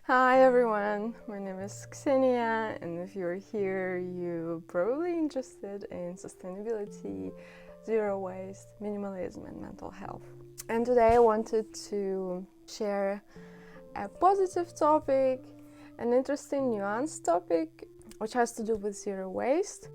Hi everyone, my name is Ksenia, and if you're here, you're probably interested in sustainability, zero waste, minimalism, and mental health. And today I wanted to share a positive topic, an interesting nuanced topic, which has to do with zero waste,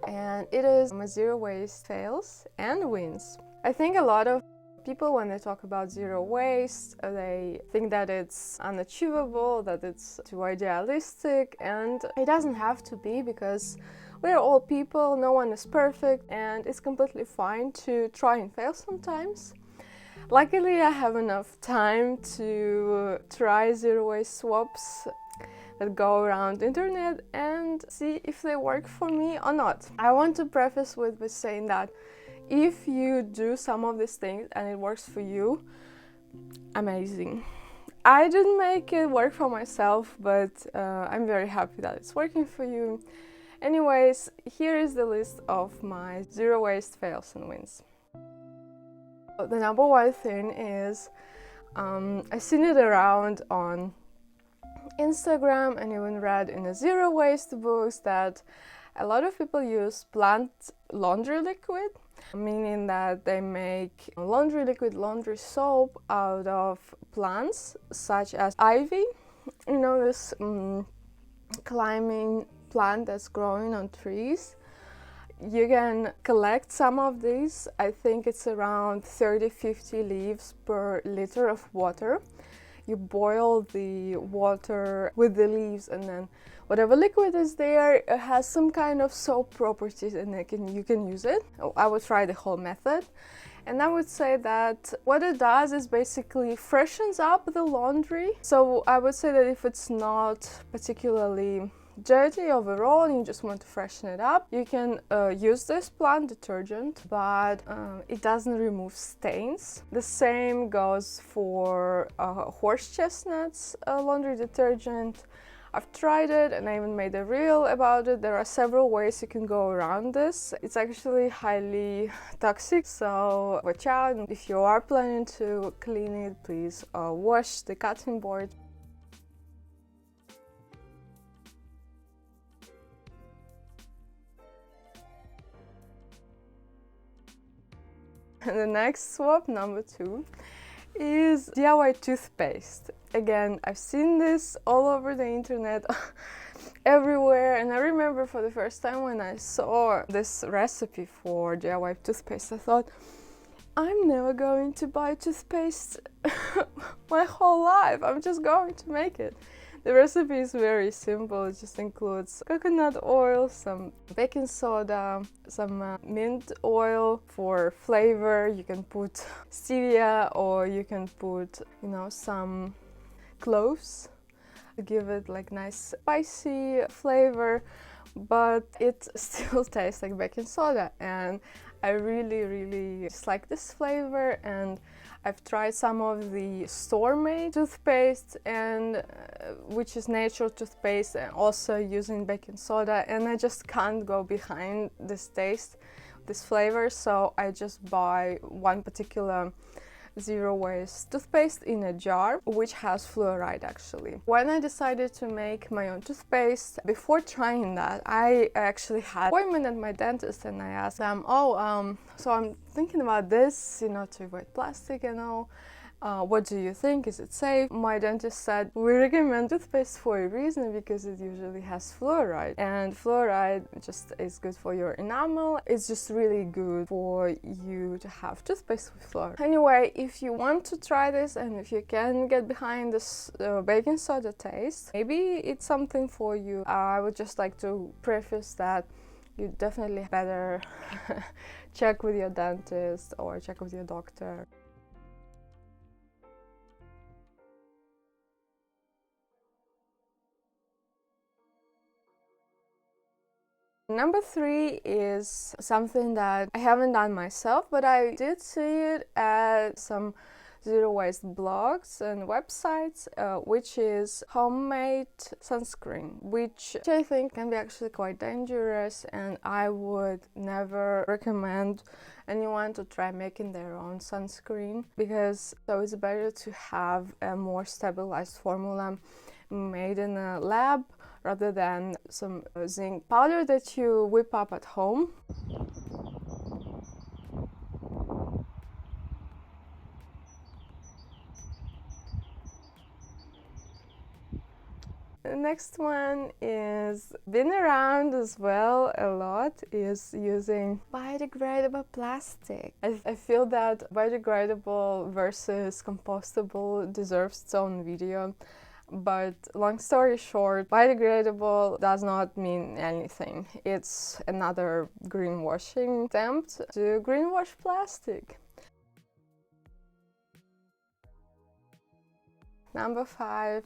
and it is zero waste fails and wins. I think a lot of people, when they talk about zero waste, they think that it's unachievable, that it's too idealistic, and it doesn't have to be, because we're all people, no one is perfect, and it's completely fine to try and fail sometimes. Luckily, I have enough time to try zero waste swaps that go around the internet and see if they work for me or not. I want to preface with saying that if you do some of these things and it works for you, amazing. I didn't make it work for myself, but I'm very happy that it's working for you. Anyways, here is the list of my zero waste fails and wins. The number one thing is I've seen it around on Instagram and even read in the zero waste books that a lot of people use plant laundry liquid, meaning that they make laundry liquid, laundry soap out of plants such as ivy. You know, this climbing plant that's growing on trees. You can collect some of these. I think it's around 30-50 leaves per liter of water. You boil the water with the leaves, and then whatever liquid is there, it has some kind of soap properties, and you can use it. I would try the whole method, and I would say that what it does is basically freshens up the laundry. So I would say that if it's not particularly dirty overall and you just want to freshen it up, you can use this plant detergent, but it doesn't remove stains. The same goes for horse chestnuts laundry detergent. I've tried it and I even made a reel about it. There are several ways you can go around this. It's actually highly toxic, so watch out. If you are planning to clean it, please wash the cutting board. And the next swap, number 2, is DIY toothpaste. Again, I've seen this all over the internet, everywhere, and I remember for the first time when I saw this recipe for DIY toothpaste, I thought, I'm never going to buy toothpaste my whole life, I'm just going to make it. The recipe is very simple. It just includes coconut oil, some baking soda, some mint oil for flavor. You can put stevia, or you can put, some cloves to give it like nice spicy flavor, but it still tastes like baking soda, and I really just like this flavor. And I've tried some of the store-made toothpaste, and which is natural toothpaste, and also using baking soda, and I just can't go behind this taste, this flavor, so I just buy one particular zero waste toothpaste in a jar, which has fluoride actually. When I decided to make my own toothpaste, before trying that, I actually had an appointment at my dentist, and I asked them, so I'm thinking about this, to avoid plastic and all. What do you think? Is it safe? My dentist said, we recommend toothpaste for a reason, because it usually has fluoride, and fluoride just is good for your enamel. It's just really good for you to have toothpaste with fluoride. Anyway, if you want to try this and if you can get behind this baking soda taste, maybe it's something for you. I would just like to preface that you definitely better check with your dentist or check with your doctor. Number 3 is something that I haven't done myself, but I did see it at some zero waste blogs and websites, which is homemade sunscreen, which I think can be actually quite dangerous, and I would never recommend anyone to try making their own sunscreen, because so it's better to have a more stabilized formula made in a lab rather than some zinc powder that you whip up at home. The next one is been around as well a lot, is using biodegradable plastic. I feel that biodegradable versus compostable deserves its own video. But long story short, biodegradable does not mean anything. It's another greenwashing attempt to greenwash plastic. Number 5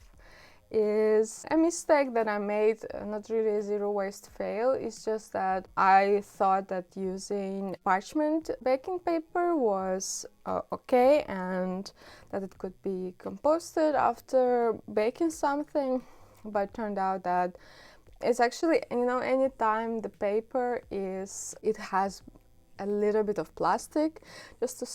is a mistake that I made, not really a zero waste fail. It's just that I thought that using parchment baking paper was okay, and that it could be composted after baking something, but it turned out that it's actually, anytime the paper it has a little bit of plastic, just a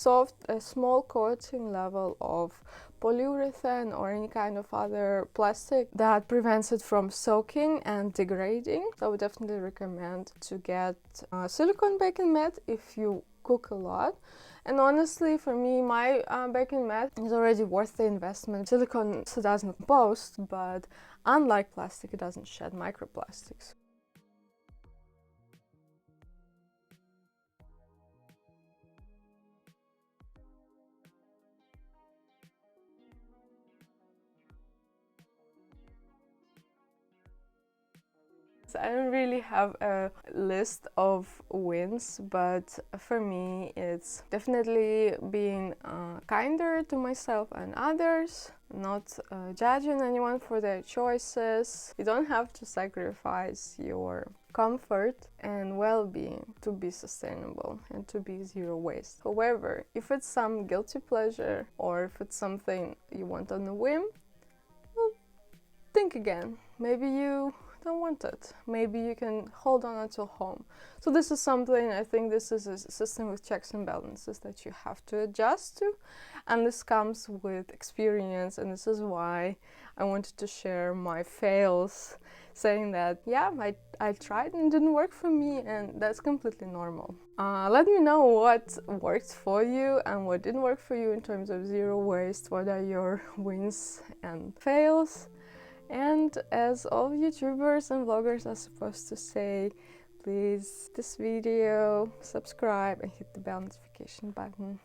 small coating level of polyurethane or any kind of other plastic that prevents it from soaking and degrading. So I would definitely recommend to get a silicone baking mat if you cook a lot. And honestly, for me, my baking mat is already worth the investment. Silicone doesn't compost, but unlike plastic, it doesn't shed microplastics. I don't really have a list of wins, but for me it's definitely being kinder to myself and others, not judging anyone for their choices. You don't have to sacrifice your comfort and well-being to be sustainable and to be zero waste. However, if it's some guilty pleasure or if it's something you want on a whim, well, think again. Maybe you don't want it. Maybe you can hold on until home. So this is something, I think this is a system with checks and balances that you have to adjust to, and this comes with experience, and this is why I wanted to share my fails, saying that yeah, I tried and it didn't work for me, and that's completely normal. Let me know what worked for you and what didn't work for you in terms of zero waste. What are your wins and fails? And as all YouTubers and vloggers are supposed to say, please this video, subscribe and hit the bell notification button.